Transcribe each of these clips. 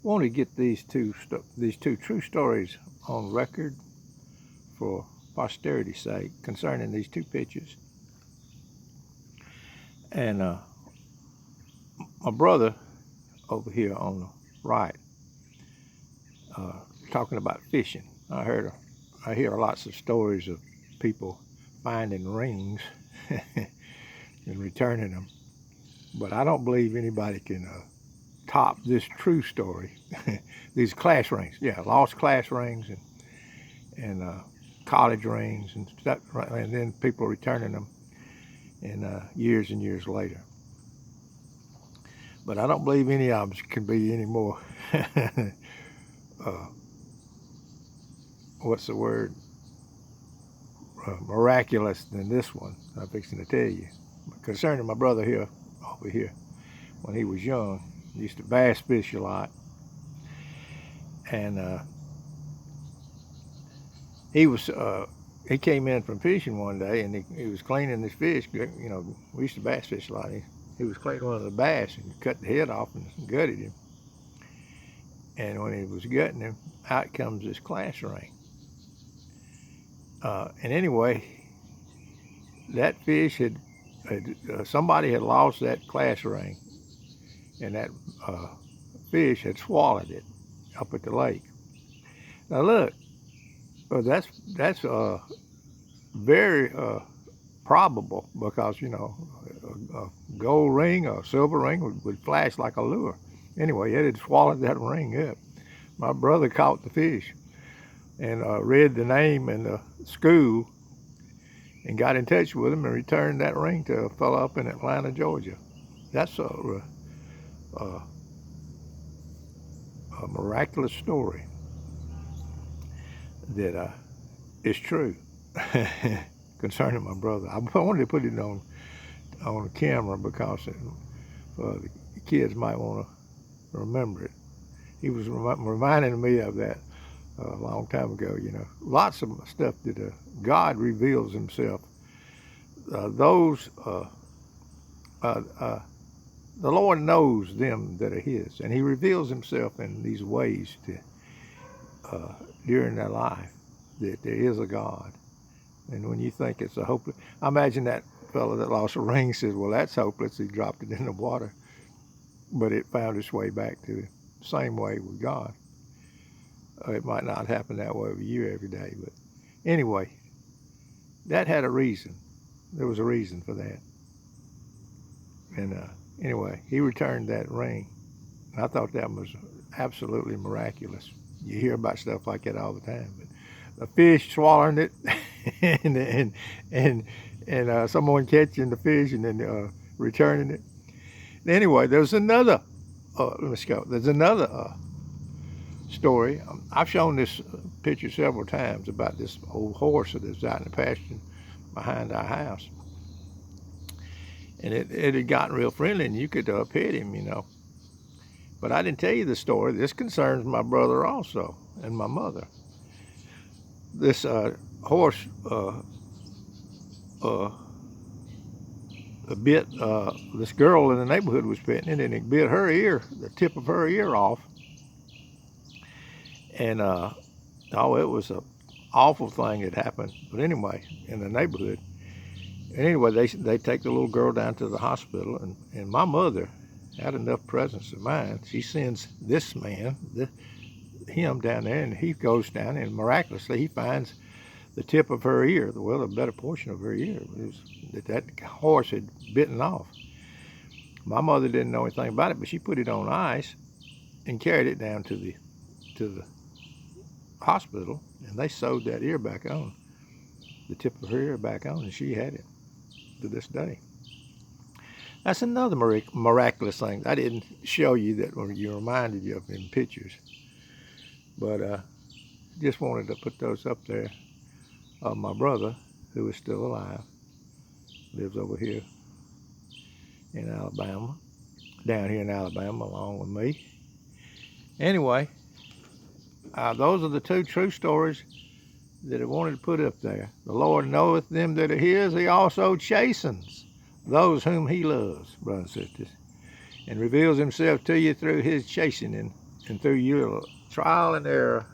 Want to get these two true stories on record for posterity's sake concerning these two pictures. And my brother over here on the right, talking about fishing. I hear lots of stories of people finding rings and returning them, but I don't believe anybody can top this true story. These class rings, yeah, lost class rings and college rings and stuff, and then people returning them in years and years later. But I don't believe any of them can be any more, uh, what's the word, miraculous than this one I'm fixing to tell you. Concerning my brother here, over here, when he was young, he used to bass fish a lot. And he came in from fishing one day, and he was cleaning his fish. You know, we used to bass fish a lot. He was cleaning one of the bass and cut the head off and gutted him. And when he was gutting him, out comes this class ring. And anyway, that fish had somebody had lost that class ring, and that fish had swallowed it up at the lake. Now look, that's very probable, because you know a gold ring or a silver ring would flash like a lure. Anyway, it had swallowed that ring up. My brother caught the fish and read the name in the school and got in touch with him and returned that ring to a fellow up in Atlanta, Georgia. That's a miraculous story that is true concerning my brother. I wanted to put it on camera because the kids might want to remember it. He was reminding me of that a long time ago. You know, lots of stuff that God reveals Himself. The Lord knows them that are His, and He reveals Himself in these ways during their life, that there is a God. And when you think it's a hopeless, I imagine that fellow that lost a ring says, "Well, that's hopeless." He dropped it in the water, but it found its way back to the same way with God. It might not happen that way with you every day, but anyway, that had a reason. There was a reason for that. And anyway, he returned that ring. I thought that was absolutely miraculous. You hear about stuff like that all the time, but a fish swallowing it, and someone catching the fish and then returning it. Anyway, there's another. Let's go. There's another story. I've shown this picture several times about this old horse that is out in the pasture behind our house. And it had gotten real friendly, and you could pet him, you know. But I didn't tell you the story. This concerns my brother also, and my mother. This horse bit this girl in the neighborhood was petting it, and it bit her ear, the tip of her ear off. And oh, it was a awful thing that happened. But anyway, in the neighborhood. And anyway, they take the little girl down to the hospital, and my mother had enough presence of mind. She sends this man, him down there, and he goes down, and miraculously he finds the tip of her ear, well, the better portion of her ear, that horse had bitten off. My mother didn't know anything about it, but she put it on ice and carried it down to the hospital, and they sewed that ear back on, the tip of her ear back on, and she had it to this day. That's another miraculous thing. I didn't show you that when you reminded you of in pictures, but just wanted to put those up there. My brother, who is still alive, lives over here in Alabama, down here in Alabama along with me. Anyway, those are the two true stories that I wanted to put up there. The Lord knoweth them that are His. He also chastens those whom He loves, brothers and sisters, and reveals Himself to you through His chastening and through your trial and error,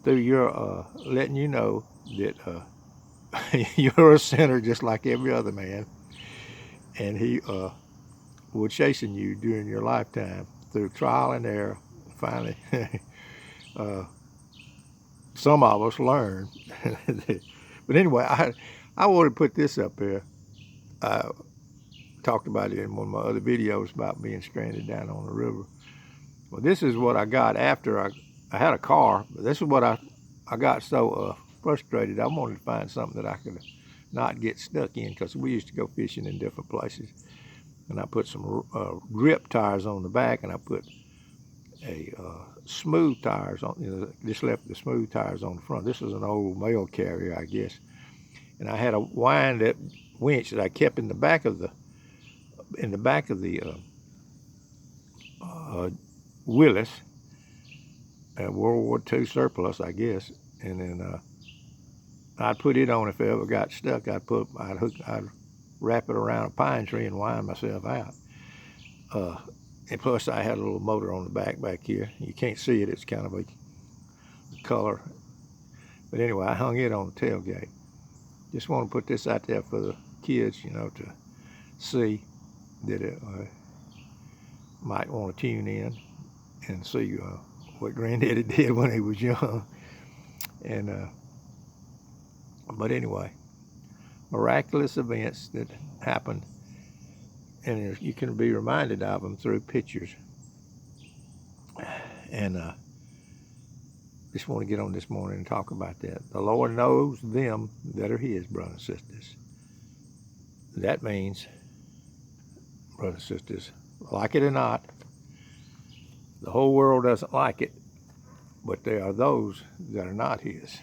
through your letting you know that you're a sinner just like every other man, and he was chasing you during your lifetime through trial and error. Finally, uh, some of us learn. But anyway, I want to put this up here. I talked about it in one of my other videos about being stranded down on the river. Well, this is what I got after I had a car, but this is what I got so frustrated. I wanted to find something that I could not get stuck in, because we used to go fishing in different places. And I put some grip tires on the back, and I put a smooth tires on, just left the smooth tires on the front. This is an old mail carrier, I guess. And I had a wind up winch that I kept in the back of the Willis, World War II surplus, I guess. And then I'd put it on if I ever got stuck. I'd wrap it around a pine tree and wind myself out. And plus, I had a little motor on the back here. You can't see it; it's kind of a color. But anyway, I hung it on the tailgate. Just want to put this out there for the kids, to see that it might want to tune in and see what Granddaddy did when he was young. And but anyway, miraculous events that happen, and you can be reminded of them through pictures. And just want to get on this morning and talk about that. The Lord knows them that are His, brothers and sisters. That means, brothers and sisters, like it or not, the whole world doesn't like it, but there are those that are not His.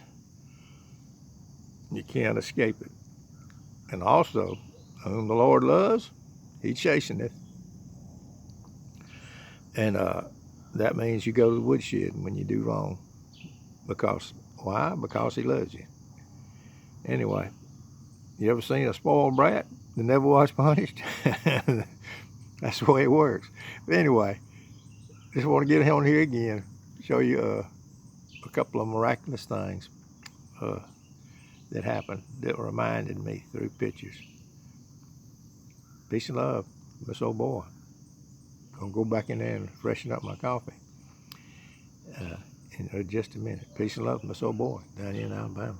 You can't escape it. And also, whom the Lord loves, He's chasing it. And that means you go to the woodshed when you do wrong. Because, why? Because He loves you. Anyway, you ever seen a spoiled brat that never was punished? That's the way it works. But anyway, just want to get on here again, show you a couple of miraculous things that happened that reminded me through pictures. Peace and love, Miss Old Boy. Gonna go back in there and freshen up my coffee in just a minute. Peace and love, Miss Old Boy, down here in Alabama.